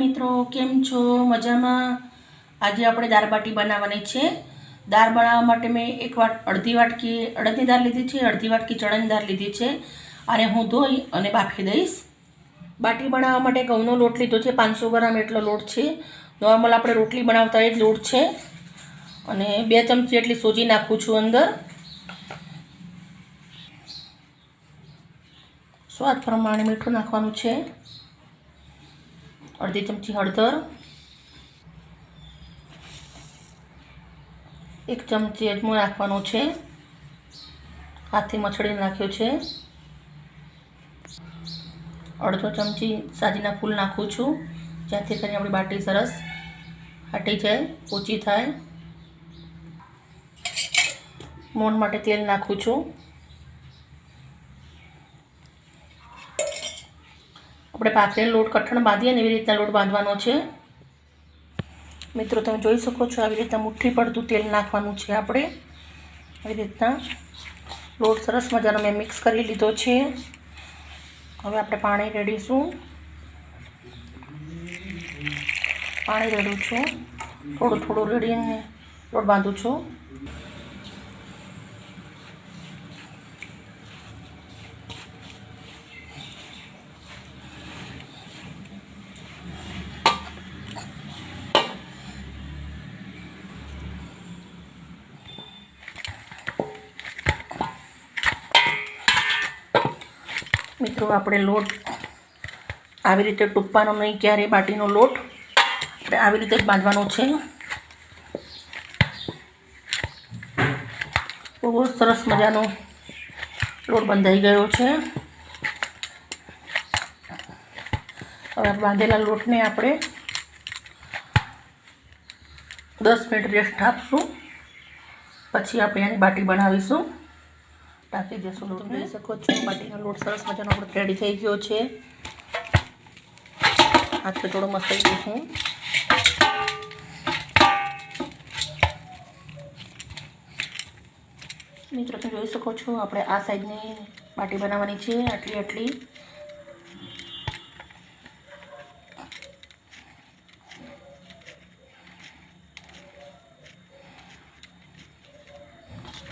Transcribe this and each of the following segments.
મિત્રો, કેમ છો? મજામાં? આજે આપણે દાળ બાટી બનાવવાની છે. દાળ બનાવવા માટે મેં અડધી વાટકી અડદની દાળ લીધી છે, અડધી વાટકી ચણાની દાળ લીધી છે અને હું ધોઈ અને બાફી દઈશ. બાટી બનાવવા માટે ઘઉંનો લોટ લીધો છે, 500 ગ્રામ એટલો લોટ છે. નોર્મલ આપણે રોટલી બનાવતા એ જ લોટ છે. અને 2 ચમચી એટલી સોજી નાખું છું અંદર. સ્વાદ પ્રમાણે મીઠું નાખવાનું છે. અડધી ચમચી હળદર, 1 ચમચી અજમો નાખવાનો છે. હાથથી મસળીને નાખ્યો છે. અડધો ચમચી સાજીના ફૂલ નાખું છું, જેથી કરીને આપણી બાટી સરસ ફાટી જાય, ઓછી થાય. મોણ માટે તેલ નાખું છું. આપણે ભાખરીનો લોટ કઠણ બાંધીએ ને એવી રીતના લોટ બાંધવાનો છે. મિત્રો, તમે જોઈ શકો છો આવી રીતના મુઠ્ઠી પડતું તેલ નાખવાનું છે. આપણે આવી રીતના લોટ સરસ મજાનો મેં મિક્સ કરી લીધો છે. હવે આપણે પાણી રેડીશું. પાણી રેડું છું, થોડું થોડું રેડીને લોટ બાંધું છું. મિત્રો, આપણે લોટ આવી રીતે ટૂંપવાનો નહીં ક્યારે. બાટીનો લોટ આપણે આવી રીતે જ બાંધવાનો છે. બહુ સરસ મજાનો લોટ બંધાઈ ગયો છે. હવે બાંધેલા લોટને આપણે 10 મિનિટ રેસ્ટ આપશું. પછી આપણે આની બાટી બનાવીશું. ટાંકી દેશું. તમે જોઈ શકો છો બાટીનો લોટ સરસ મજાનો આપણો રેડી થઈ ગયો છે. હાથથી થોડો મસાઈ દઈશું. મિત્રો, તમે જોઈ શકો છો આપણે આ સાઈડની બાટી બનાવવાની છે. આટલી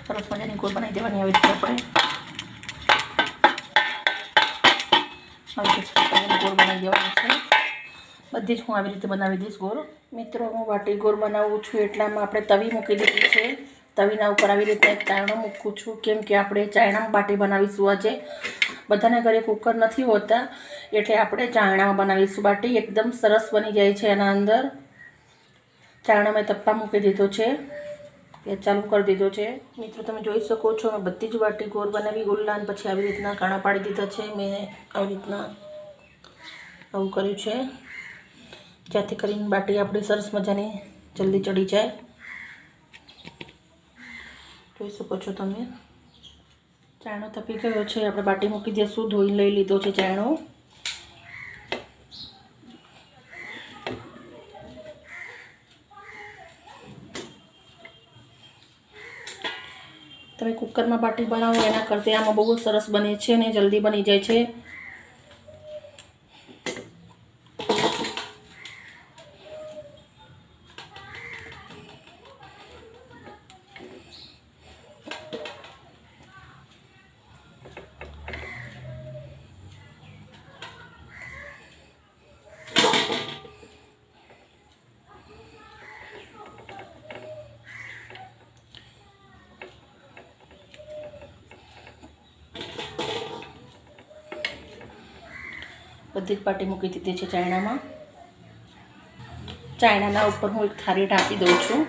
સરસ મજાની ગોળ બનાવી દેવાની. આવી રીતે આપણે ગોળ બનાવી દેવાની છે. બધી જ હું આવી રીતે બનાવી દઈશ ગોળ. મિત્રો, હું બાટી ગોળ બનાવું છું એટલામાં આપણે તવી મૂકી દીધી છે. તવીના ઉપર આવી રીતે એક ચાયણો મૂકું છું, કેમ કે આપણે ચાયણામાં બાટી બનાવીશું આજે. બધાના ઘરે કુકર નથી હોતા એટલે આપણે ચાયણામાં બનાવીશું બાટી. એકદમ સરસ બની જાય છે. એના અંદર ચાયણા મેં તપ્પા મૂકી દીધો છે, ગેસ ચાલુ કરી દીધો છે. મિત્રો, તમે જોઈ શકો છો મેં બધી જ બાટી ગોળ બનાવી ગુલ્લા, અને પછી આવી રીતના કાણા પાડી દીધા છે. મેં આવી રીતના આવું કર્યું છે, જેથી કરીને બાટી આપણી સરસ મજાની જલ્દી ચડી જાય. જોઈ શકો છો તમે. ચાયણો તપી ગયો છે. આપણે બાટી મૂકી દઈશું. ધોઈ લઈ લીધો છે ચાયણો. તમે કુકરમાં બાટી બનાવો એના કરતાં આમાં બહુ સરસ બને છે ને જલ્દી બની જાય છે. બધી જ બાટી મૂકી દીધી છે ચાયણામાં. ચાયણાના ઉપર હું એક થાળી ઢાંકી દઉં છું.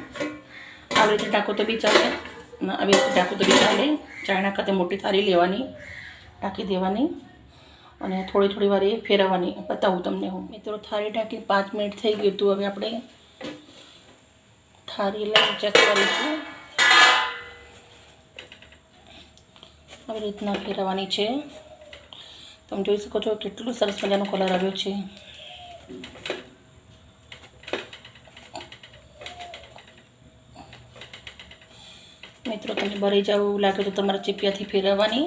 આવી રીતે ઢાંકો તો બી ચાલે, આવી રીતે ઢાંકો તો બી ચાલે. ચાયણા ખાતે મોટી થાળી લેવાની, ઢાંકી દેવાની અને થોડી વાર એ ફેરવવાની. બતાવું તમને હું. મિત્રો, થાળી ઢાંકીને 5 મિનિટ થઈ ગયું હતું. હવે આપણે થાળી લઈને ચેક કરીશું. આવી રીતના ફેરવવાની છે. તમે જોઈ શકો છો કેટલું સરસ મજાનો કલર આવ્યો છે. મિત્રો, તમને ભરાઈ જાવ એવું લાગે તો તમારે ચીપિયાથી ફેરવવાની.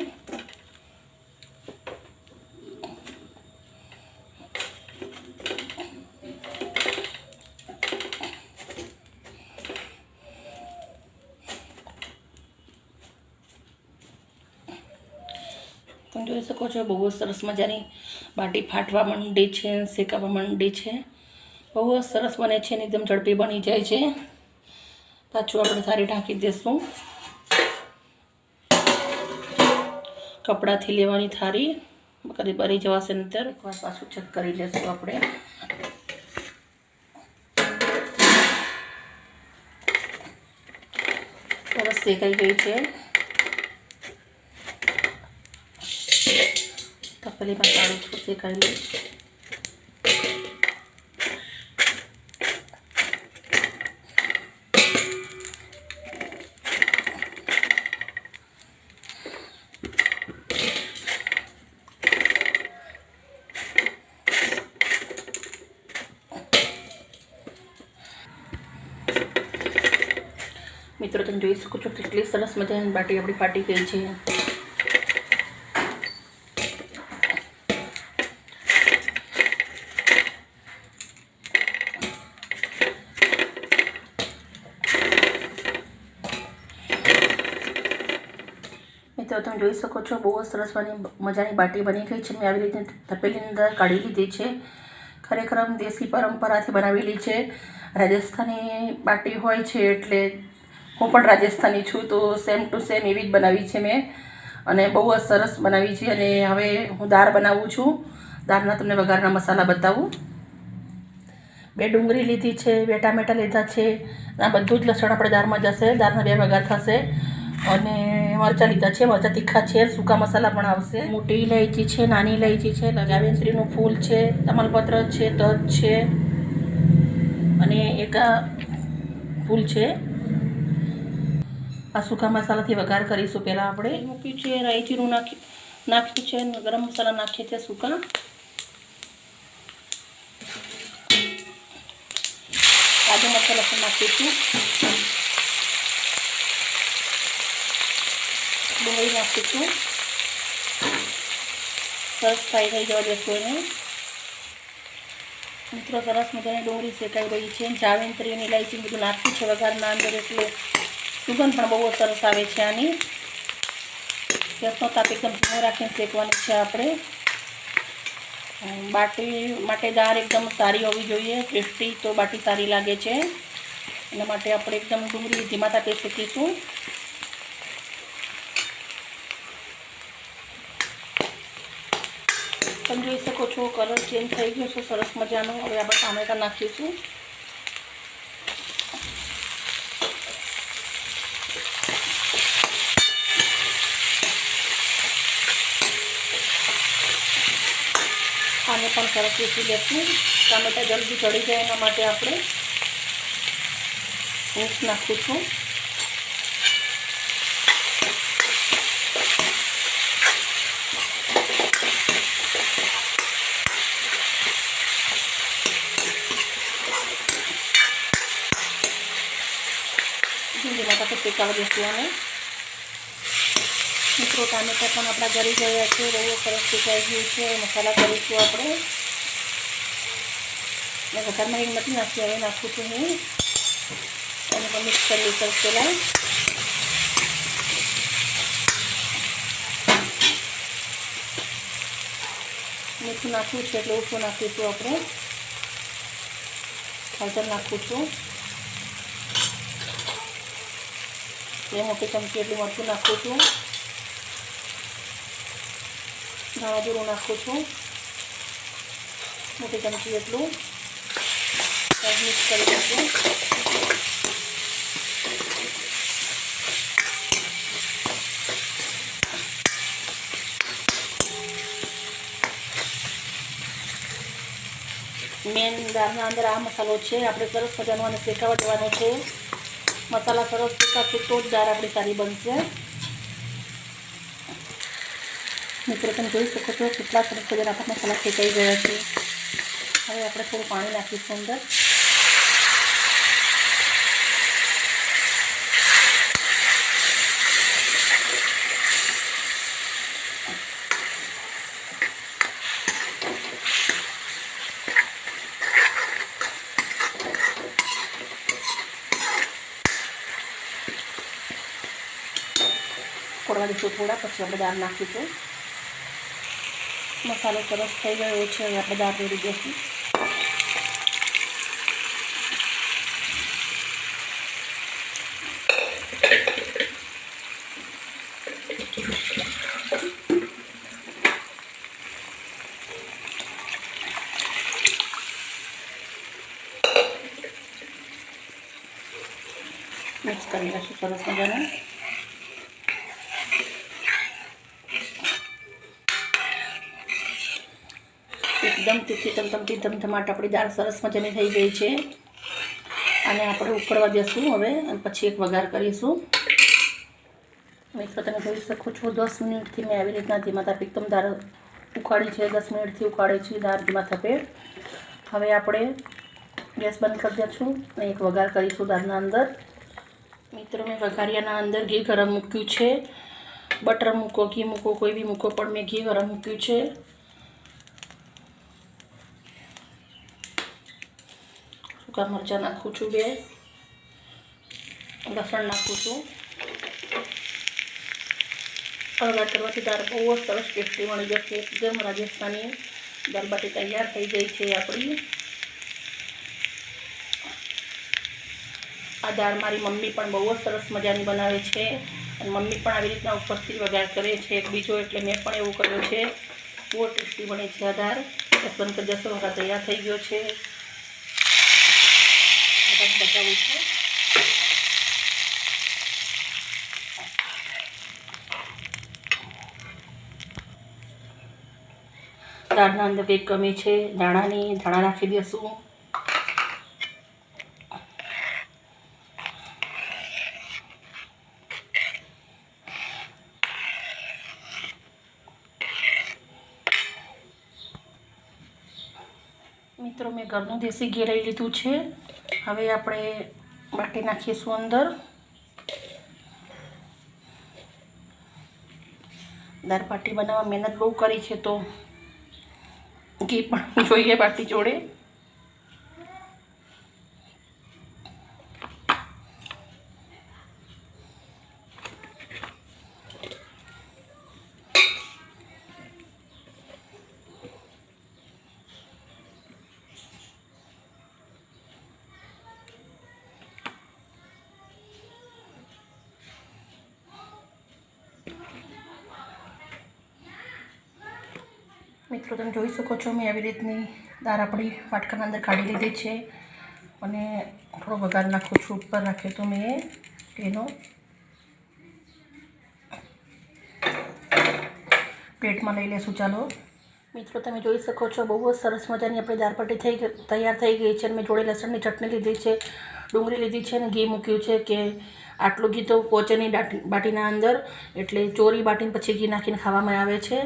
જોઈ શકો છો બહુ જ સરસ મજાની બાટી ફાટવા માંડી છે, શેકાવા માંડી છે. બહુ જ સરસ બને છે ને એકદમ ઝડપી બની જાય છે. પાછું આપણે સારી ઢાંકી દઈશું. કપડાથી લેવાની થાળી કદી બળી જવાશે નહીતર. એકવાર પાછું ચેક કરી લેશું આપણે. સરસ શેકાઈ ગઈ છે. તપેલીમાં કાઢું છું, શેકાઈ લઈશ. મિત્રો તમે જોઈ શકો છો કેટલી સરસ મજાની બાટી આપણી ફાટી ગઈ છે. મિત્રો તમે જોઈ શકો છો બહુ જ સરસ મજાની બાટી બની ગઈ છે. મેં આવી રીતે તપેલીની અંદર કાઢી લીધી છે. ખરેખર દેશી પરંપરાથી બનાવેલી છે. રાજસ્થાની બાટી હોય છે એટલે હું પણ રાજસ્થાની છું તો સેમ ટુ સેમ એવી જ બનાવી છે મેં, અને બહુ જ સરસ બનાવી છે. અને હવે હું દાળ બનાવું છું. દાળના તમને વઘારના મસાલા બતાવું. 2 ડુંગળી લીધી છે, 2 ટામેટાં લીધા છે. આ બધું જ લસણ આપણે દાળમાં જશે. દાળના 2 વઘાર થશે. અને મરચાં લીધા છે, મરચાં તીખા છે. સૂકા મસાલા પણ આવશે. મોટી ઇલાયચી છે, નાની ઇલાયચી છે, જાવેત્રીનું ફૂલ છે, તમાલપત્ર છે, તજ છે અને એક ફૂલ છે. આ સૂકા મસાલાથી વઘાર કરીશું. પહેલાં આપણે મૂક્યું છે, રાઈ જીરું નાખ્યું છે, ગરમ મસાલા નાખીએ છીએ સૂકા. કાજુ મસાલા પણ નાખીશું. ડુંગળી નાખીશું. સરસ ફ્રાય થઈ જવા દેશું એને. મિત્રો સરસ મજાની ડુંગળી શેકાઈ રહી છે. જાવેત્રી અને ઇલાયચી બધું નાખ્યું છે વઘારના અંદર એટલે સુગંધ પણ બહુ સરસ આવે છે આની. ગેસનો તાપ એકદમ ધીમો રાખીને શેકવાની છે આપણે. બાટી માટે દાળ એકદમ સારી હોવી જોઈએ, ટેસ્ટી, તો બાટી સારી લાગે છે. એના માટે આપણે એકદમ ડુંગળી ધીમા તાપે શેકીશું. તમે જોઈ શકો છો કલર ચેન્જ થઈ ગયો છે સરસ મજાનો. હવે આપણે ટામેટાં નાખીશું. આને પણ સરસ શેકી લેશું. ટામેટાં જલ્દી ચડી જાય એના માટે આપણે મિક્સ નાખું છું. ધીમા તાપે શેકાવા દેશું આને. મિત્રો ટામેટાં પણ આપણા ગળી ગયા છે, બહુ સરસ શેકાઈ ગયું છે. મસાલા કરીશું આપણે. મેં વઘારમાં એક નથી નાખી, હવે નાખું છું હું. અને પણ મિક્સ કરી લઈશું પહેલાં. મીઠું નાખ્યું છે એટલે ઓછું નાખીશું આપણે. હળદર નાખું છું. 2 મોટી ચમચી એટલું મરચું નાખું છું. ધાણા જીરું નાખું છું, મોટી ચમચી એટલું. મિક્સ કરી દઈશું. મેન દાળના અંદર આ મસાલો છે. આપણે સરસ મજાનો અને શેકાવા દેવાનો છે. મસાલા સરસ શેકાશે તો જ દાળ આપણી સારી બનશે. મિત્રો તમે જોઈ શકો છો કેટલા સરસ મજાના આપણા મસાલા શેકાઈ ગયા છે. હવે આપણે થોડું પાણી નાખીશું અંદર. કોળવા દઈશું થોડા, પછી આપણે દાળ નાખીશું. મસાલો સરસ થઈ ગયો છે. હવે આપણે દાળ રેડી દઈશું. મિક્સ કરી લઈશું સરસ મજાને. એકદમ તીખી તમતમતી ધમધમાટ આપણી દાળ સરસ મજાની થઈ ગઈ છે. અને આપણે ઉકળવા દેશું હવે, અને પછી એક વઘાર કરીશું. મિત્રો તમે જોઈ શકો છો 10 મિનિટથી મેં આવી રીતના ધીમા તાપે એકદમ દાળ ઉકાળી છે. 10 મિનિટથી ઉકાળી છે દાળ ધીમા તાપે. હવે આપણે ગેસ બંધ કરી દઈશું અને એક વઘાર કરીશું દાળના અંદર. મિત્રો મેં વઘારિયાના અંદર ઘી ગરમ મૂક્યું છે. બટર મૂકો, ઘી મૂકો, કોઈ બી મૂકો, પણ મેં ઘી ગરમ મૂક્યું છે. સૂકા મરચાં નાખું છું 2, લસણ નાખું છું. વઘાર કરવાથી દાળ બહુ જ સરસ ટેસ્ટી મળી જશે. એકદમ રાજસ્થાની દાળ બાટી તૈયાર થઈ ગઈ છે આપણી. આ દાળ મારી મમ્મી પણ બહુ જ સરસ મજાની બનાવે છે, અને મમ્મી પણ આવી રીતના ઉપરથી વઘાર કરે છે એક બીજો, એટલે મેં પણ એવું કર્યું છે. બહુ ટેસ્ટી બને છે આ દાળ. બંધ કરી દેશો. વઘાર તૈયાર થઈ ગયો છે. બતાવું છું. દાળના અંદર કંઈક કમી છે દાણા નાખી દઈશું. મિત્રો મેં ઘરનું દેશી ઘી લઈ લીધું છે. હવે આપણે બાટી નાખીશું અંદર. દાળ બાટી બનાવવા મહેનત બહુ કરી છે, તો ઘી પણ જોઈએ બાટી જોડે. મિત્રો તમે જોઈ શકો છો મેં આવી રીતની દાળ આપણી વાટકાના અંદર કાઢી લીધી છે. અને થોડો વઘાર નાખું છું. ઉપર રાખ્યો તો મેં એનો પ્લેટમાં લઈ લેશું. ચાલો મિત્રો તમે જોઈ શકો છો બહુ જ સરસ મજાની આપણી દાળ બાટી તૈયાર થઈ ગઈ છે. અને મેં જોડે લસણની ચટણી લીધી છે, ડુંગળી લીધી છે, અને ઘી મૂક્યું છે. કે આટલું ઘી તો પહોંચે નહીં બાટીના અંદર, એટલે ચોરી બાટીને પછી ઘી નાખીને ખાવામાં આવે છે.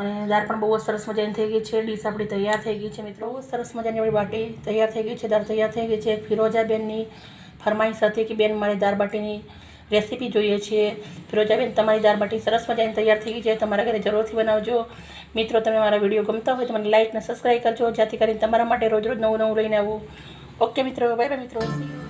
અને દાળ પણ બહુ જ સરસ મજાની થઈ ગઈ છે. ડીશ આપણી તૈયાર થઈ ગઈ છે. મિત્રો બહુ સરસ મજાની આપણી બાટી તૈયાર થઈ ગઈ છે. દાળ તૈયાર થઈ ગઈ છે. ફિરોજાબેનની ફરમાઈશ હતી કે બેન મારી દાળ બાટીની રેસીપી જોઈએ છે. ફિરોજાબેન તમારી દાળ બાટી સરસ મજાની તૈયાર થઈ ગઈ છે. તમારા ઘરે જરૂરથી બનાવજો. મિત્રો તમે મારા વિડીયો ગમતા હોય તો મને લાઇક અને સબસ્ક્રાઈબ કરજો, જેથી કરીને તમારા માટે રોજ રોજ નવું નવું લઈને આવું. ઓકે મિત્રો, બાય બાય મિત્રો.